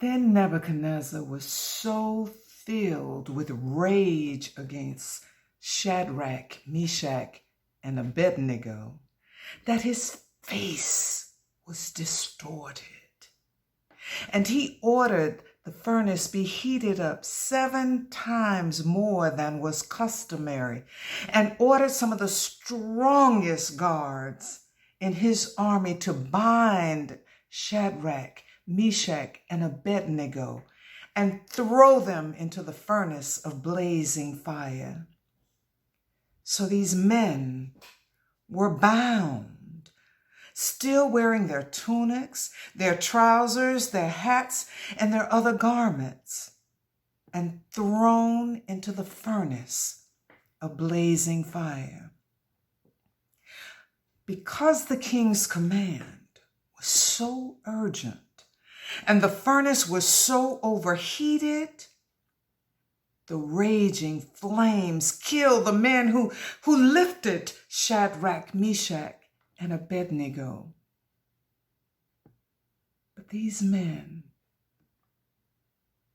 Then Nebuchadnezzar was so filled with rage against Shadrach, Meshach, and Abednego that his face was distorted. And he ordered the furnace be heated up 7 times more than was customary, and ordered some of the strongest guards in his army to bind Shadrach, Meshach, and Abednego and throw them into the furnace of blazing fire. So these men were bound, still wearing their tunics, their trousers, their hats, and their other garments, and thrown into the furnace of blazing fire. Because the king's command was so urgent and the furnace was so overheated, the raging flames killed the men who lifted Shadrach, Meshach, and Abednego. But these men,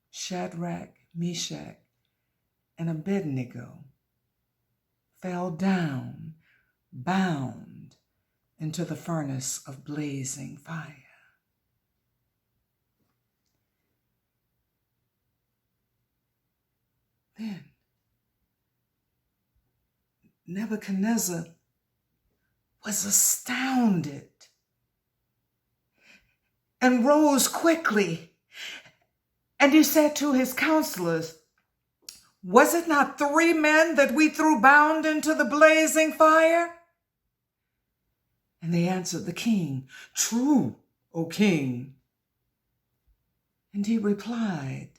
Shadrach, Meshach, and Abednego, fell down, bound into the furnace of blazing fire. Then Nebuchadnezzar was astounded and rose quickly. And he said to his counselors, "Was it not 3 men that we threw bound into the blazing fire?" And they answered the king, "True, O king." And he replied,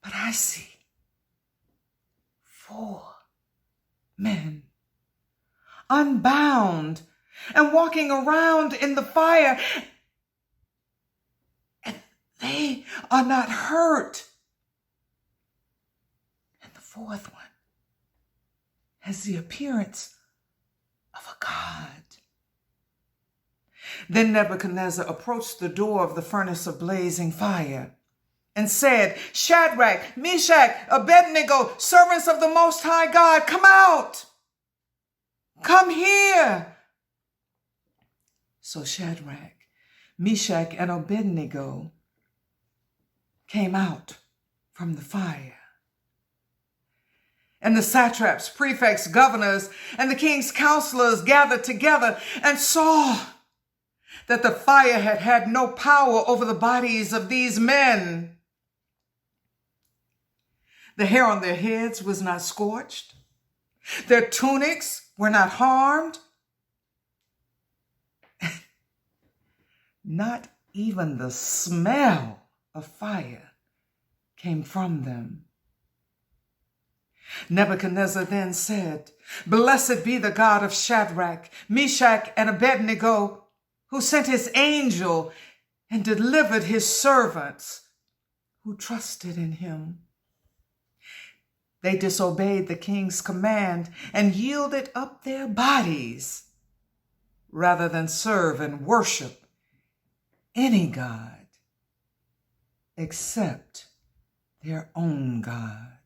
"But I see 4 men unbound and walking around in the fire, and they are not hurt. And the 4th one has the appearance of a god." Then Nebuchadnezzar approached the door of the furnace of blazing fire and said, "Shadrach, Meshach, Abednego, servants of the Most High God, come out! Come here!" So Shadrach, Meshach, and Abednego came out from the fire. And the satraps, prefects, governors, and the king's counselors gathered together and saw that the fire had had no power over the bodies of these men. The hair on their heads was not scorched. Their tunics were not harmed. Not even the smell of fire came from them. Nebuchadnezzar then said, "Blessed be the God of Shadrach, Meshach, and Abednego, who sent his angel and delivered his servants who trusted in him. They disobeyed the king's command and yielded up their bodies rather than serve and worship any god except their own God."